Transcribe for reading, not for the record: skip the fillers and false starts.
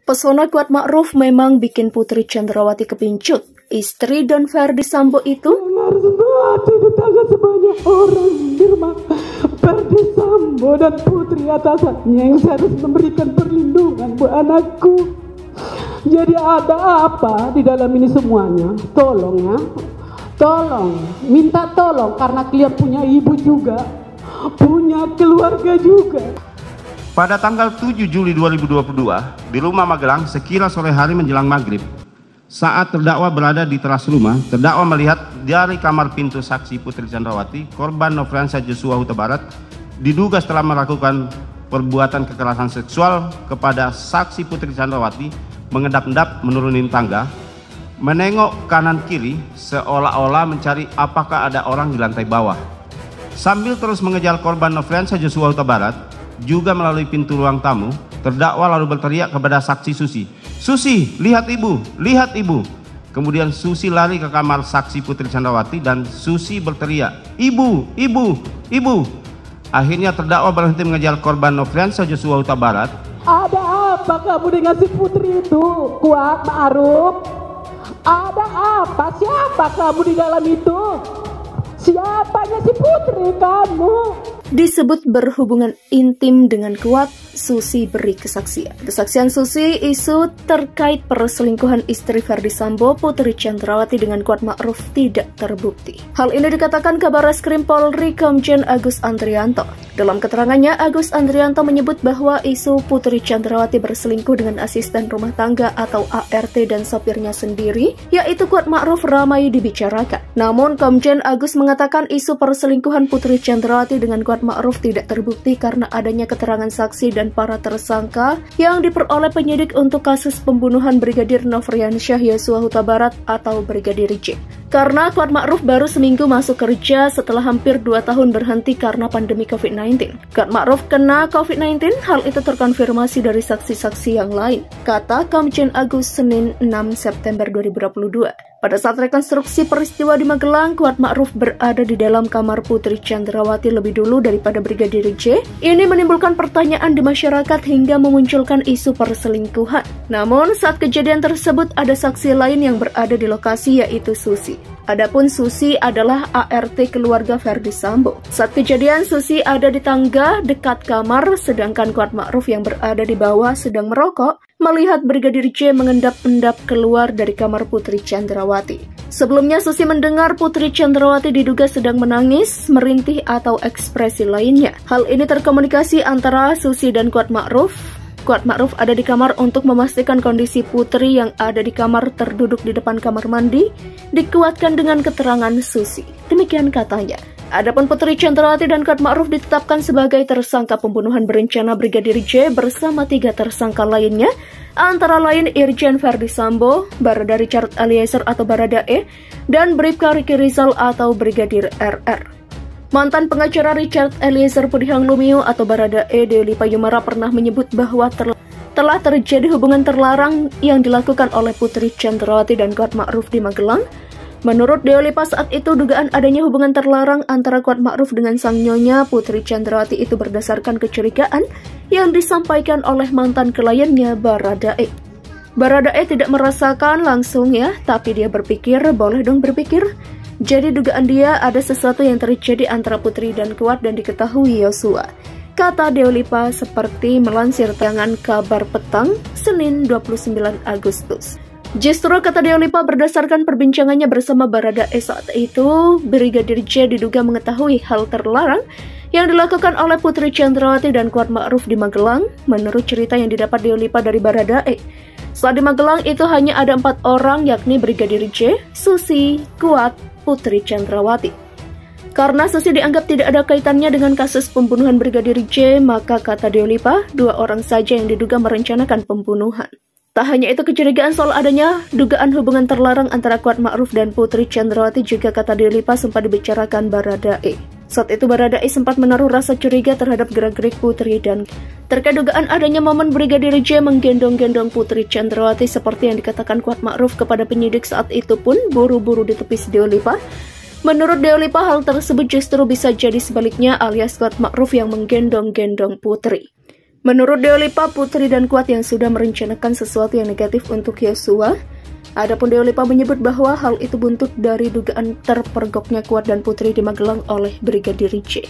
Pesona Kuat Ma'ruf memang bikin Putri Chandrawati kepincut. Istri Don Ferdy Sambo itu di tangan sebanyak orang di rumah Ferdy Sambo dan putri atasannya yang seharusnya memberikan perlindungan buat anakku. Jadi ada apa di dalam ini semuanya? Tolong ya, tolong, minta tolong karena kalian punya ibu juga, punya keluarga juga. Pada tanggal 7 Juli 2022, di rumah Magelang, sekira sore hari menjelang maghrib, saat terdakwa berada di teras rumah, terdakwa melihat dari kamar pintu saksi Putri Chandrawati, korban Nofriansah Joshua Huta Barat, diduga setelah melakukan perbuatan kekerasan seksual kepada saksi Putri Chandrawati, mengendap-endap menurunin tangga, menengok kanan kiri seolah-olah mencari apakah ada orang di lantai bawah. Sambil terus mengejar korban Nofriansah Joshua Huta Barat, juga melalui pintu ruang tamu, terdakwa lalu berteriak kepada saksi Susi, "Susi, lihat ibu, lihat ibu." Kemudian Susi lari ke kamar saksi Putri Chandrawati dan Susi berteriak, "Ibu, ibu, ibu." Akhirnya terdakwa berhenti mengejar korban Nofriansah Joshua Huta Barat. Ada apa kamu dengan si putri itu, Kuat Ma'ruf? Ada apa? Siapa kamu di dalam itu? Siapanya si putri kamu? Disebut berhubungan intim dengan Kuat, Susi beri kesaksian. Kesaksian Susi isu terkait perselingkuhan istri Ferdy Sambo, Putri Chandrawati dengan Kuat Ma'ruf tidak terbukti. Hal ini dikatakan Kabar Reskrim Polri Komjen Agus Andrianto. Dalam keterangannya, Agus Andrianto menyebut bahwa isu Putri Chandrawati berselingkuh dengan asisten rumah tangga atau ART dan sopirnya sendiri, yaitu Kuat Ma'ruf, ramai dibicarakan. Namun Komjen Agus mengatakan isu perselingkuhan Putri Chandrawati dengan Kuat Ma'ruf tidak terbukti karena adanya keterangan saksi dan para tersangka yang diperoleh penyidik untuk kasus pembunuhan Brigadir Nofriansah Joshua Huta Barat atau Brigadir J. Karena Kuat Ma'ruf baru seminggu masuk kerja setelah hampir 2 tahun berhenti karena pandemi COVID-19. Kuat Ma'ruf kena COVID-19, hal itu terkonfirmasi dari saksi-saksi yang lain, kata Komjen Agus Senin 6 September 2022. Pada saat rekonstruksi peristiwa di Magelang, Kuat Ma'ruf berada di dalam kamar Putri Chandrawati lebih dulu daripada Brigadir J. Ini menimbulkan pertanyaan di masyarakat hingga memunculkan isu perselingkuhan. Namun, saat kejadian tersebut ada saksi lain yang berada di lokasi, yaitu Susi. Adapun Susi adalah ART keluarga Ferdy Sambo. Saat kejadian, Susi ada di tangga dekat kamar, sedangkan Kuat Ma'ruf yang berada di bawah sedang merokok, melihat Brigadir J mengendap-endap keluar dari kamar Putri Chandrawati. Sebelumnya Susi mendengar Putri Chandrawati diduga sedang menangis, merintih atau ekspresi lainnya. Hal ini terkomunikasi antara Susi dan Kuat Ma'ruf. Kuat Ma'ruf ada di kamar untuk memastikan kondisi Putri yang ada di kamar terduduk di depan kamar mandi, dikuatkan dengan keterangan Susi. Demikian katanya. Adapun Putri Chandrawati dan Kuat Ma'ruf ditetapkan sebagai tersangka pembunuhan berencana Brigadir J bersama 3 tersangka lainnya, antara lain Irjen Ferdy Sambo, Barada Richard Eliezer atau Baradae, dan Bribka Riki Rizal atau Brigadir RR. Mantan pengacara Richard Eliezer Pudihang Lumiu atau Baradae, Dewi Payumara pernah menyebut bahwa telah terjadi hubungan terlarang yang dilakukan oleh Putri Chandrawati dan Kuat Ma'ruf di Magelang. Menurut Dewi saat itu dugaan adanya hubungan terlarang antara Kuat Ma'ruf dengan sang nyonya Putri Chandrawati itu berdasarkan kecurigaan yang disampaikan oleh mantan kliennya Baradae. Baradae tidak merasakan langsung ya, tapi dia berpikir, boleh dong berpikir. Jadi dugaan dia ada sesuatu yang terjadi antara Putri dan Kuat dan diketahui Joshua, kata Dewi Lipa seperti melansir tayangan Kabar Petang Senin 29 Agustus. Justru kata Dewi Lipa berdasarkan perbincangannya bersama Baradae saat itu, Brigadir J diduga mengetahui hal terlarang yang dilakukan oleh Putri Chandrawati dan Kuat Ma'ruf di Magelang, menurut cerita yang didapat Dewi Lipa dari Baradae. Saat di Magelang itu hanya ada 4 orang, yakni Brigadir J, Susi, Kuat, Putri Chandrawati. Karena Susi dianggap tidak ada kaitannya dengan kasus pembunuhan Brigadir J, maka kata Dewi Lipa, 2 orang saja yang diduga merencanakan pembunuhan. Tak hanya itu, kecurigaan soal adanya dugaan hubungan terlarang antara Kuat Ma'ruf dan Putri Chandrawati juga kata Dewi Lipa sempat dibicarakan Baradae. Saat itu Baradae sempat menaruh rasa curiga terhadap gerak-gerik Putri dan terkait dugaan adanya momen Brigadir J menggendong-gendong Putri Chandrawati seperti yang dikatakan Kuat Ma'ruf kepada penyidik saat itu pun buru-buru ditepis Dewi Lipa. Menurut Dewi Lipa, hal tersebut justru bisa jadi sebaliknya alias Kuat Ma'ruf yang menggendong-gendong Putri. Menurut Deolipa, Putri dan Kuat yang sudah merencanakan sesuatu yang negatif untuk Yosua. Adapun Deolipa menyebut bahwa hal itu buntut dari dugaan terpergoknya Kuat dan Putri di Magelang oleh Brigadir J.